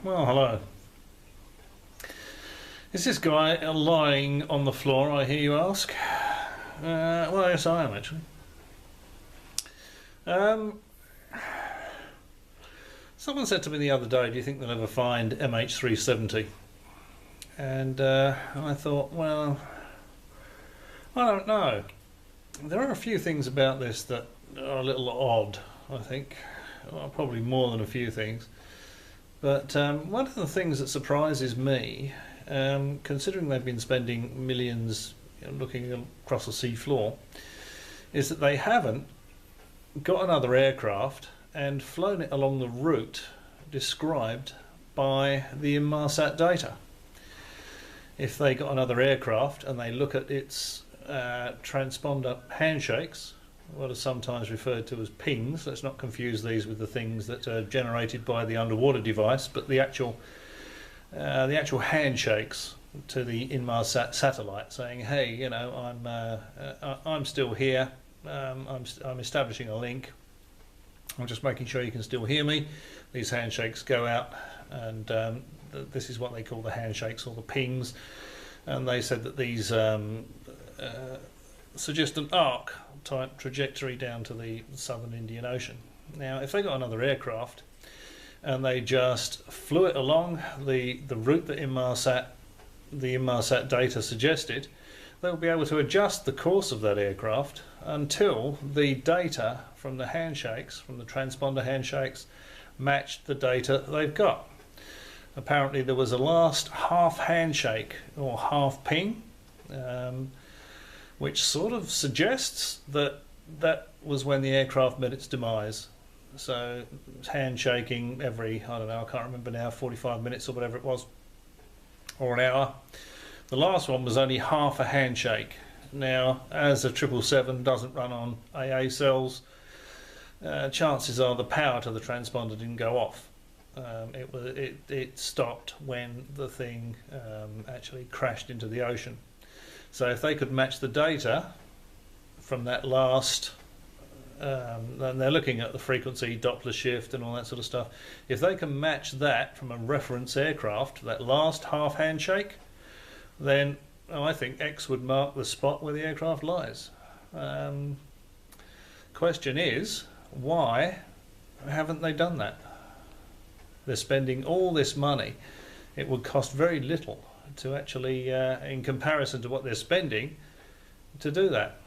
Well, hello. Is this guy lying on the floor, I hear you ask? Well, yes, I am actually. Someone said to me the other day, do you think they'll ever find MH370? And I thought, well, I don't know. There are a few things about this that are a little odd, I think. Well, probably more than a few things. But one of the things that surprises me, considering they've been spending millions looking across the sea floor, is that they haven't got another aircraft and flown it along the route described by the Inmarsat data. If they got another aircraft and they look at its transponder handshakes, what are sometimes referred to as pings, let's not confuse these with the things that are generated by the underwater device, but the actual handshakes to the Inmarsat satellite, saying, "Hey, you know, I'm still here. I'm establishing a link. I'm just making sure you can still hear me." These handshakes go out, and this is what they call the handshakes or the pings. And they said that these suggest an arc type trajectory down to the southern Indian Ocean. Now, if they got another aircraft and they just flew it along the route that the Inmarsat data suggested, they'll be able to adjust the course of that aircraft until the data from the handshakes, from the transponder handshakes, matched the data they've got. Apparently there was a last half handshake or half ping, which sort of suggests that that was when the aircraft met its demise. So handshaking every, I don't know, I can't remember now, 45 minutes or whatever it was, or an hour. The last one was only half a handshake. Now, as a 777 doesn't run on AA cells, chances are the power to the transponder didn't go off. It stopped when the thing actually crashed into the ocean. So if they could match the data from that last, and they're looking at the frequency, Doppler shift and all that sort of stuff, if they can match that from a reference aircraft, that last half handshake, then I think X would mark the spot where the aircraft lies. Question is, why haven't they done that? They're spending all this money. It would cost very little to actually, in comparison to what they're spending, to do that.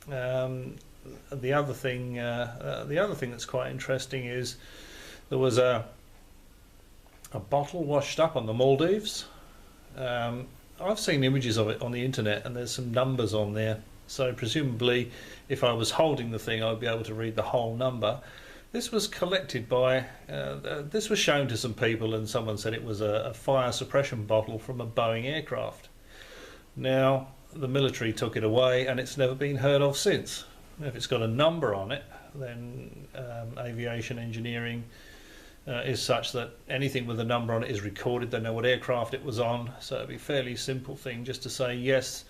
The other thing that's quite interesting is there was a bottle washed up on the Maldives. I've seen images of it on the internet, and there's some numbers on there. So presumably, if I was holding the thing, I'd be able to read the whole number. This was collected by, this was shown to some people, and someone said it was a fire suppression bottle from a Boeing aircraft. Now, the military took it away, and it's never been heard of since. If it's got a number on it, then aviation engineering is such that anything with a number on it is recorded. They know what aircraft it was on, so it'd be a fairly simple thing just to say, yes,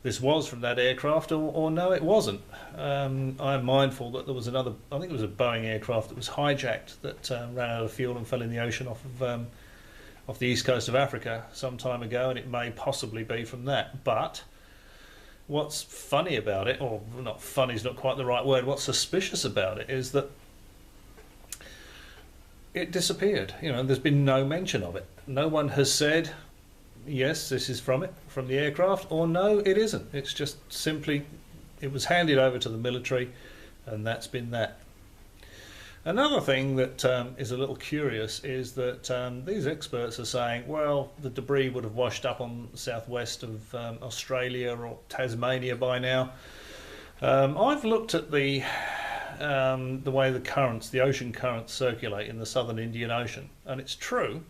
this was from that aircraft, or no, it wasn't. I'm mindful that there was another, I think it was a Boeing aircraft that was hijacked that ran out of fuel and fell in the ocean off the east coast of Africa some time ago, and it may possibly be from that. But what's funny about it, or not funny is not quite the right word, what's suspicious about it is that it disappeared. You know, there's been no mention of it. No one has said, yes, this is from the aircraft, or no, it isn't. It's just simply, it was handed over to the military, and that's been that. Another thing that is a little curious is that these experts are saying, well, the debris would have washed up on the southwest of Australia or Tasmania by now. I've looked at the way the ocean currents circulate in the southern Indian Ocean, and it's true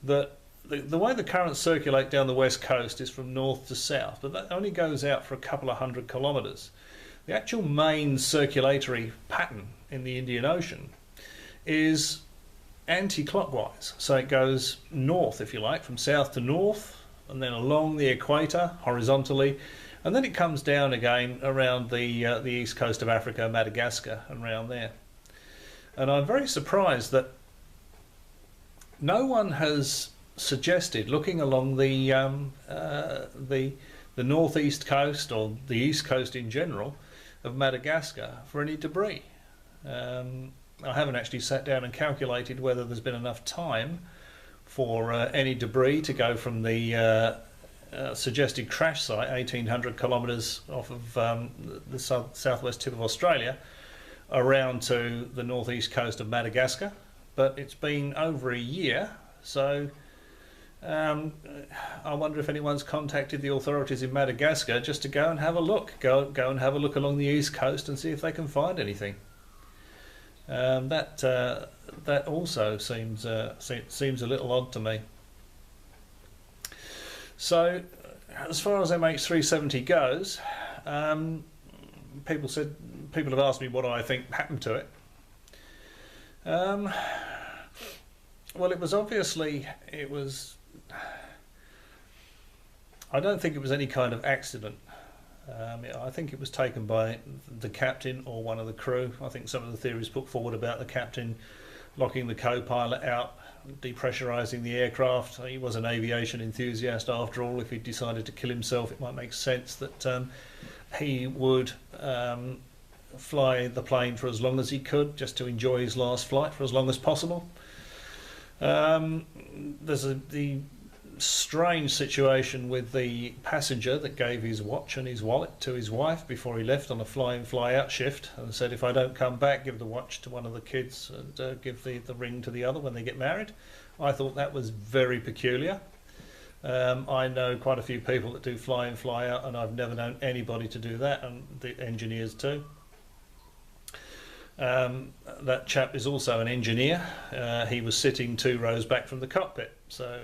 that the way the currents circulate down the west coast is from north to south, but that only goes out for a couple of 100 kilometres. The actual main circulatory pattern in the Indian Ocean is anti-clockwise. So it goes north, if you like, from south to north, and then along the equator horizontally, and then it comes down again around the east coast of Africa, Madagascar, and around there. And I'm very surprised that no one has suggested looking along the northeast coast or the east coast in general of Madagascar for any debris. I haven't actually sat down and calculated whether there's been enough time for any debris to go from the suggested crash site, 1,800 kilometres off of the southwest tip of Australia, around to the northeast coast of Madagascar. But it's been over a year, so I wonder if anyone's contacted the authorities in Madagascar just to go and have a look. Go and have a look along the east coast and see if they can find anything. That also seems a little odd to me. So, as far as MH370 goes, people have asked me what I think happened to it. Well, it was obviously I don't think it was any kind of accident. I think it was taken by the captain or one of the crew. I think some of the theories put forward about the captain locking the co-pilot out, depressurising the aircraft. He was an aviation enthusiast after all. If he decided to kill himself, it might make sense that he would fly the plane for as long as he could, just to enjoy his last flight for as long as possible. There's the strange situation with the passenger that gave his watch and his wallet to his wife before he left on a fly-in fly-out shift, and said, if I don't come back, give the watch to one of the kids and give the ring to the other when they get married. I thought that was very peculiar. I know quite a few people that do fly-in fly-out, and I've never known anybody to do that, and the engineers too. That chap is also an engineer. He was sitting 2 rows back from the cockpit, so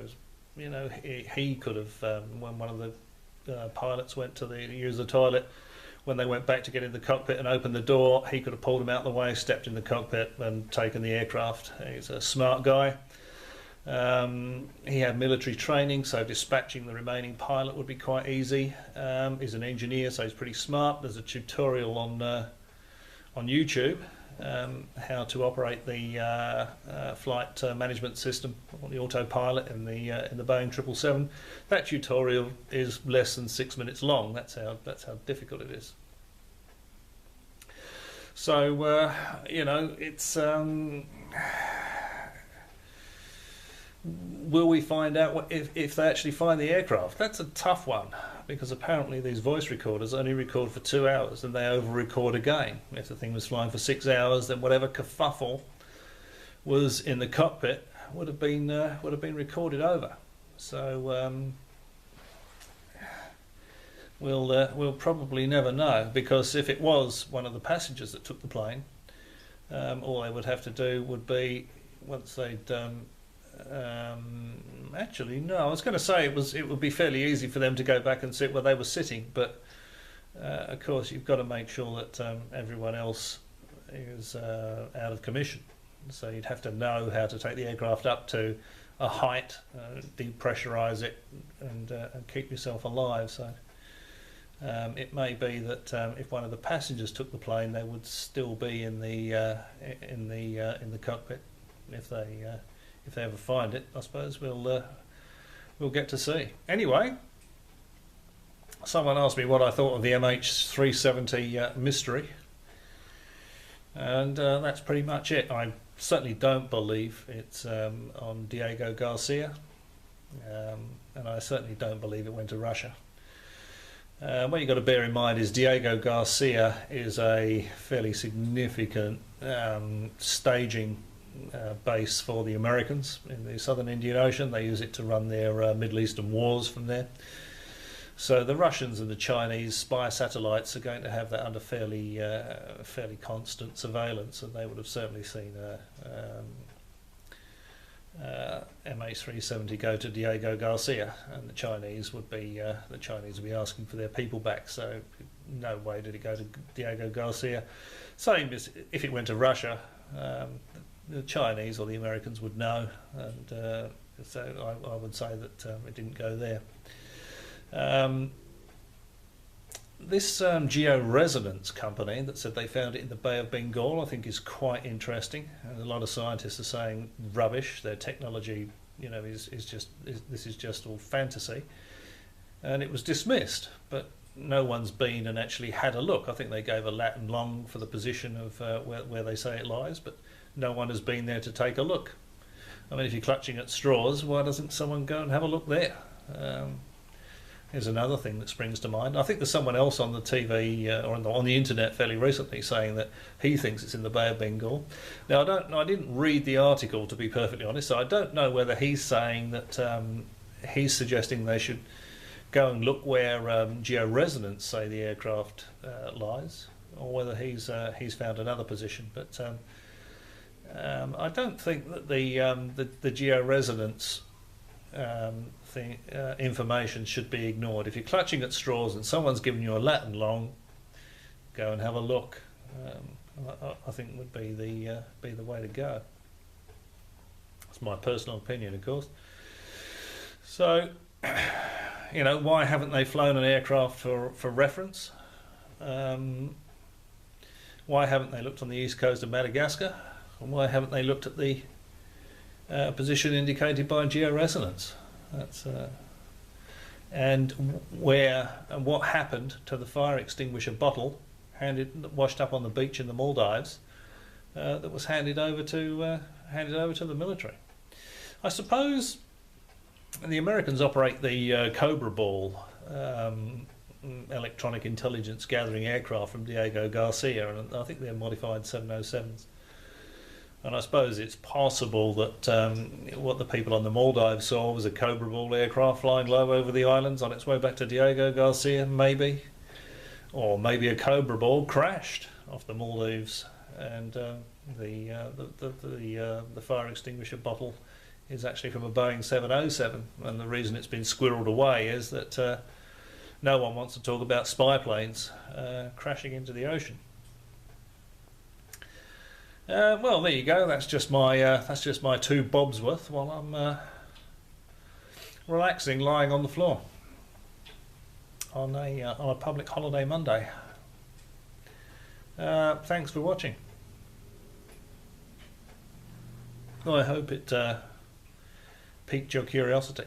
you know, he could have, when one of the pilots went to use the toilet, when they went back to get in the cockpit and open the door, he could have pulled him out of the way, stepped in the cockpit and taken the aircraft. He's a smart guy. He had military training, so dispatching the remaining pilot would be quite easy. He's an engineer, so he's pretty smart. There's a tutorial on YouTube how to operate the flight management system, or the autopilot in the Boeing 777. That tutorial is less than 6 minutes long. That's how difficult it is. So you know, it's will we find out if they actually find the aircraft? That's a tough one, because apparently these voice recorders only record for 2 hours, and they over-record again. If the thing was flying for 6 hours, then whatever kerfuffle was in the cockpit would have been recorded over. So we'll probably never know, because if it was one of the passengers that took the plane, all they would have to do would be, once they'd actually no, I was going to say it would be fairly easy for them to go back and sit where they were sitting, but of course you've got to make sure that everyone else is out of commission, so you'd have to know how to take the aircraft up to a height, depressurize it, and keep yourself alive. So it may be that if one of the passengers took the plane, they would still be in the cockpit. If they ever find it, I suppose we'll get to see. Anyway, someone asked me what I thought of the MH370 mystery, and that's pretty much it. I certainly don't believe it's on Diego Garcia, and I certainly don't believe it went to Russia. What you've got to bear in mind is Diego Garcia is a fairly significant staging base for the Americans in the southern Indian Ocean. They use it to run their Middle Eastern wars from there. So the Russians and the Chinese spy satellites are going to have that under fairly constant surveillance, and they would have certainly seen MH370 go to Diego Garcia, and the Chinese would be asking for their people back. So no way did it go to Diego Garcia. Same as if it went to Russia. The Chinese or the Americans would know, and so I would say that it didn't go there. This georesonance company that said they found it in the Bay of Bengal, I think, is quite interesting. And a lot of scientists are saying rubbish. Their technology, this is just all fantasy. And it was dismissed, but no one's been and actually had a look. I think they gave a lat and long for the position of where they say it lies, but no one has been there to take a look. I mean, if you're clutching at straws, why doesn't someone go and have a look there? Here's another thing that springs to mind. I think there's someone else on the TV or on the internet fairly recently saying that he thinks it's in the Bay of Bengal. Now, I didn't read the article, to be perfectly honest, so I don't know whether he's saying that he's suggesting they should go and look where georesonance say the aircraft lies, or whether he's found another position. But I don't think that the georesonance information should be ignored. If you're clutching at straws and someone's given you a lat and long, go and have a look. I think would be the way to go. That's my personal opinion, of course. So, why haven't they flown an aircraft for reference? Why haven't they looked on the east coast of Madagascar? And why haven't they looked at the position indicated by georesonance? That's and what happened to the fire extinguisher bottle washed up on the beach in the Maldives that was handed over to the military? I suppose the Americans operate the Cobra Ball electronic intelligence gathering aircraft from Diego Garcia, and I think they're modified 707s. And I suppose it's possible that what the people on the Maldives saw was a Cobra Ball aircraft flying low over the islands on its way back to Diego Garcia, maybe. Or maybe a Cobra Ball crashed off the Maldives, and the fire extinguisher bottle is actually from a Boeing 707. And the reason it's been squirreled away is that no one wants to talk about spy planes crashing into the ocean. Well, there you go. That's just my 2 bobs worth while I'm relaxing, lying on the floor on a public holiday Monday. Thanks for watching. I hope it piqued your curiosity.